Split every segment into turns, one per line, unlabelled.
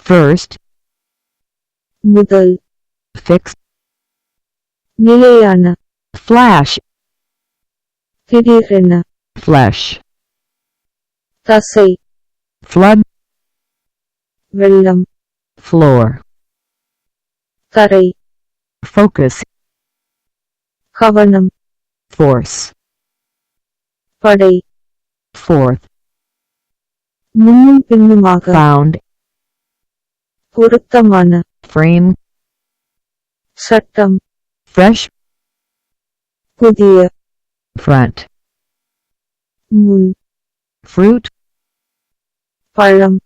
first,
முதல்,
fixed,
நிலையான,
flash,
திடீரென,
flesh,
தசை,
flood,
வெள்ளம்,
floor,
தரை,
focus,
கவனம்,
force,
படை,
fourth,
முன்னும் பின்னுமாக,
found,
பொருத்தமான,
frame,
சட்டம்,
fresh,
புதிய,
front,
முன்,
fruit,
பழம்,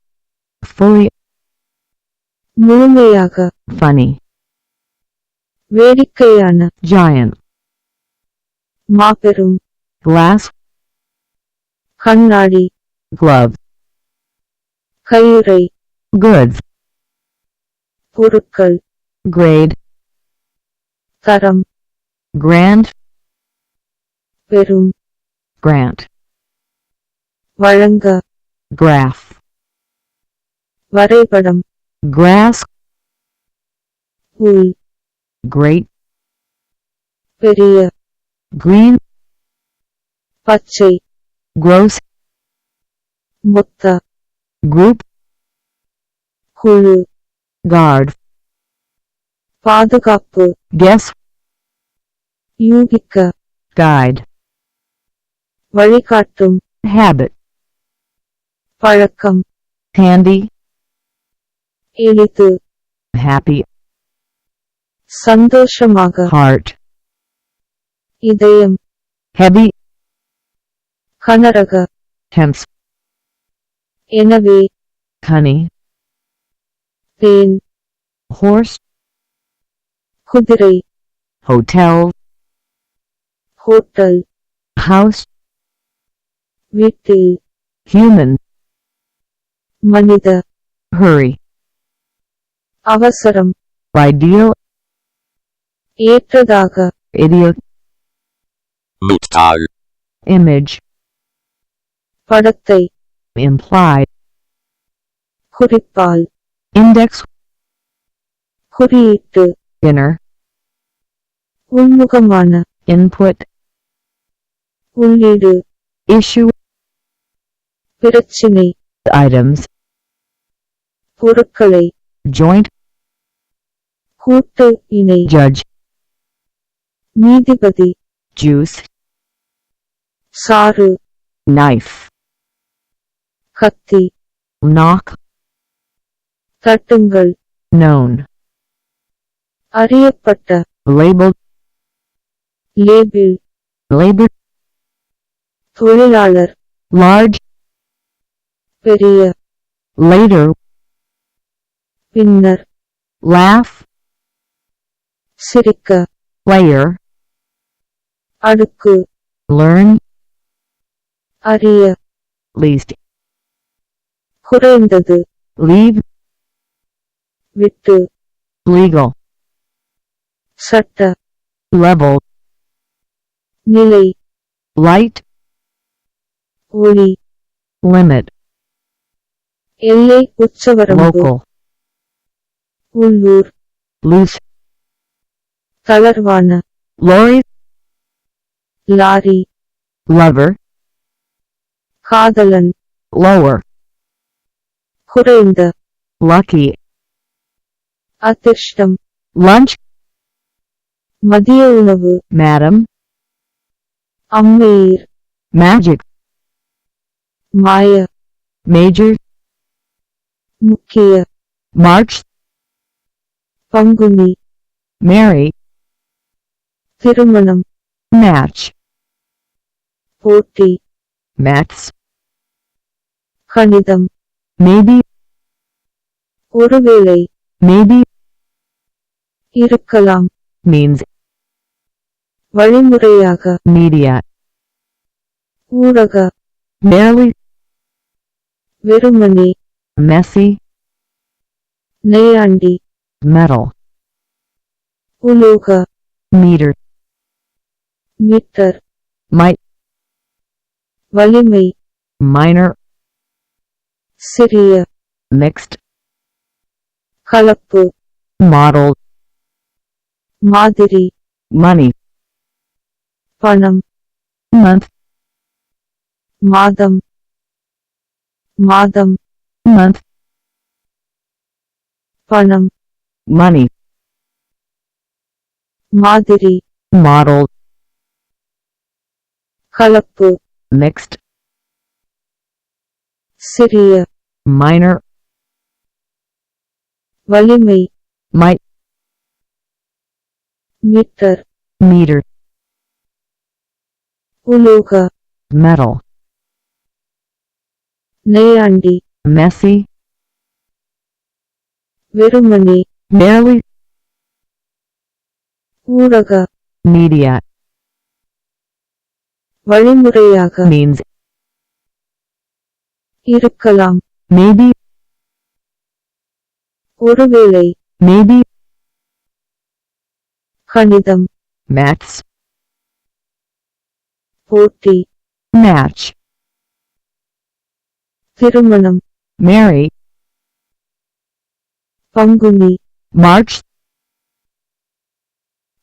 fully,
முழுமையாக,
funny,
வேடிக்கையான,
giant,
மாபெரும்,
glass,
கண்ணாடி,
gloves,
கையுறை,
goods,
பொருட்கள்,
grade,
தரம்,
grand,
பெரும்,
grant,
வழங்க,
graph,
வரைபடம்,
grass,
உள்,
great,
பெரிய,
green,
பச்சை,
gross,
மொத்த,
group,
குழு,
guard,
பாதுகாப்பு,
guess,
யூகிக்க,
guide,
வழிகாட்டும்,
habit,
பழக்கம்,
handy,
எளிது,
happy,
சந்தோஷமாக,
heart,
இதயம்,
heavy,
கனரக,
tense,
எனவே,
honey,
தேன்,
horse,
குதிரை,
hotel,
ஹோட்டல்,
house,
வீட்டில்,
human,
மனித,
hurry,
அவசரம்,
ideal,
ஏற்றதாக,
idiot,
Mukhtar.
image,
படத்தை,
implied,
குறிப்பால்,
index,
குறியீட்டு,
inner,
உள்முகமான,
input,
உள்ளீடு,
issue,
பிரச்சினை,
items,
பொருட்களை,
joint,
கூட்டு, இணை,
judge,
நீதிபதி,
juice,
சாறு,
knife,
கத்தி,
knock,
தட்டுங்கள்,
known,
அறியப்பட்ட,
labeled,
லேபிள்,
labor,
தொழிலாளர்,
large,
பெரிய,
later,
பின்னர்,
laugh,
சிரிக்க,
layer,
அடுக்கு,
learn,
அறிய,
least,
குறைந்தது,
leave,
விட்டு,
legal,
சட்ட,
level,
நிலை,
light,
ஒளி,
limit,
எல்லை, உச்சவரம்பு,
local,
உள்ளூர்,
loose,
தளர்வான,
lorry,
லாரி,
lover,
காதலன்,
lower,
குறைந்த,
lucky,
அதிர்ஷ்டம்,
lunch,
மதிய உணவு,
madam,
அம்மையீர்,
magic,
மாய,
major,
முக்கிய,
march,
பங்குனி,
marry,
திருமணம்,
match,
போட்டி,
maths,
கணிதம்,
maybe,
ஒருவேளை,
maybe,
இருக்கலாம்,
means,
வழிமுறையாக,
media,
ஊடக,
merely,
வெறுமனே,
messy,
நையாண்டி,
metal,
உலோக,
meter,
மீட்டர்,
might,
வலிமை,
minor,
சிறிய,
mixed,
கலப்பு
model,
மாதிரி
money,
பணம்
month,
மாதம் மாதம்
month,
பணம்
money,
மாதிரி
model,
கலப்பு
mixed,
சிறிய
minor,
வலிமை
might,
மீட்டர்
meter,
உலோக
metal,
நெய்யாண்டி
messy,
வெறுமனே
barely,
ஊடக
media,
வழிமுறையாக
means,
இருக்கலாம்
maybe,
ஒருவேளை
maybe,
கணிதம்
maths,
போட்டி
match,
திருமணம்
marry,
பங்குனி
march,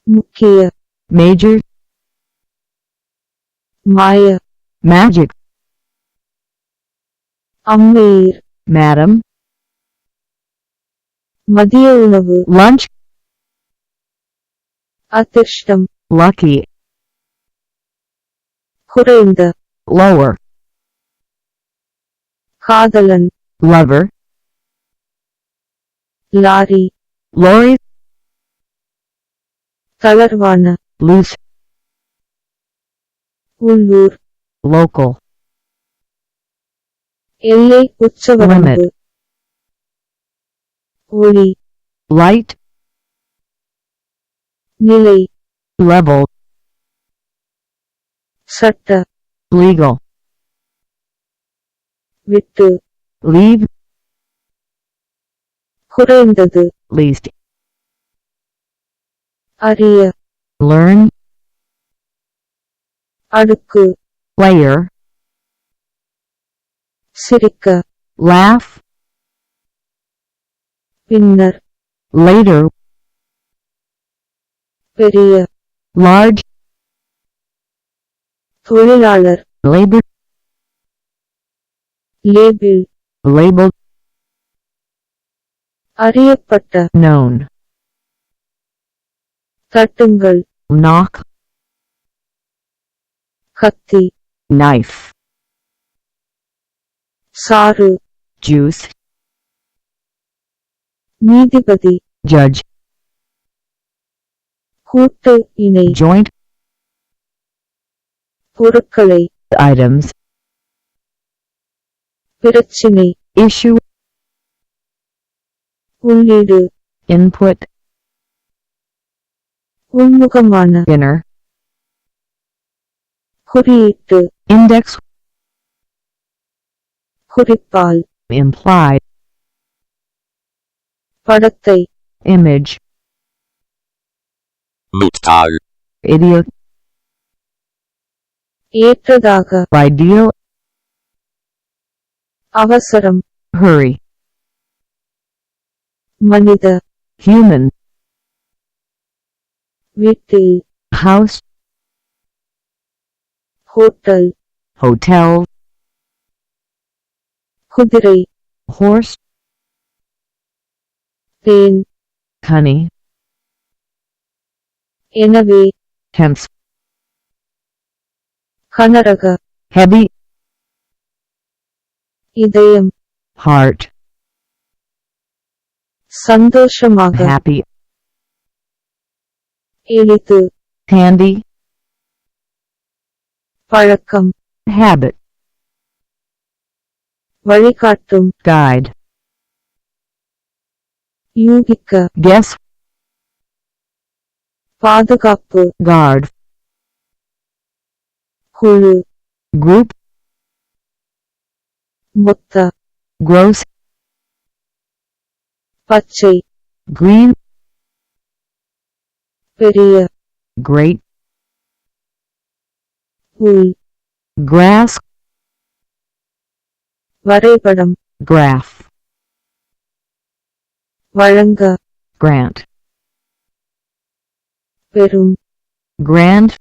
முக்கிய
major,
மாய
magic,
அம்மையீர்
madam,
மதிய உணவு
lunch,
அதிர்ஷ்டம்
lucky,
குறைந்த
lower,
காதலன்
lover,
லாரி
lorry,
தளர்வான
loose,
உள்ளூர்
local,
எல்லை உச்சவரம்பு ஒளி
light,
நிலை
level,
சட்ட
legal,
விட்டு
leave,
குறைந்தது
least,
அறிய
learn,
அடுக்கு
layer,
சிரிக்க
laugh,
பின்னர்
later,
பெரிய
large,
தொழிலாளர்
labor,
லேபிள்
labeled,
அறியப்பட்ட
known,
தட்டுங்கள்
knock,
கத்தி
knife,
சாறு
juice,
நீதிபதி
judge,
கூட்டு இணை
joint,
பொருட்களை
items,
பிரச்சினை
issue,
உள்ளீடு
input,
உள்முகமான
inner,
குறியீட்டு
index,
குறிப்பால்
implied,
படத்தை
image,
Mutar.
idiot,
ஏற்றதாக
ideal,
அவசரம்
hurry,
மனித
human,
வீட்டில்
house,
ஹோட்டல்
hotel,
குதிரை
horse,
தேன்
honey,
எனவே
hence,
கனரக
heavy,
இதயம்
heart,
சந்தோஷமாக
happy,
எளிது
handy,
பழக்கம்
habit,
வழிகாட்டும்
guide,
யூகிக்க
guess,
பாதுகாப்பு
guard,
குழு
group,
மொத்த
gross,
பச்சை
green,
பெரிய
great,
புல்
grass,
வரைபடம்
graph,
வழங்க,
grant,
பெறும்,
grand,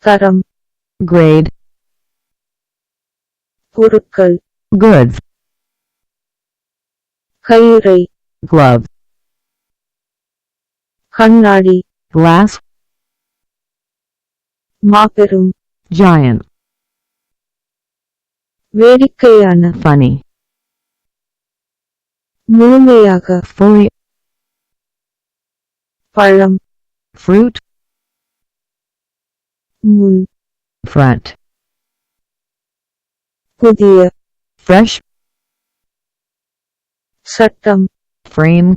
தரம்,
grade,
பொருட்கள்,
goods,
கையுறை,
gloves,
கண்ணாடி,
glass,
மாபெரும்,
giant,
வேடிக்கையான,
funny,
முழுமையாக,
fully,
பழம்,
fruit,
முன்,
front,
புதிய,
fresh,
சட்டம்,
frame,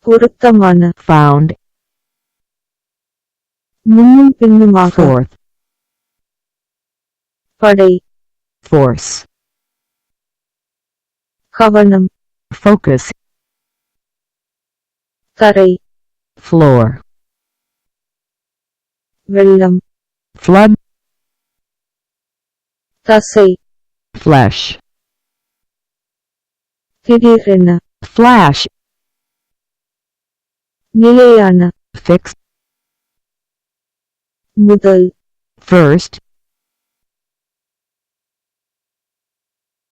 பொருத்தமான,
found,
முன்னும் பின்னுமாக,
fourth,
படை,
force,
கவனம்,
focus,
தரை,
floor,
வெள்ளம்,
flood,
தசை,
flesh,
திடீரென,
flash,
நிலையான,
fixed,
முதல்,
first,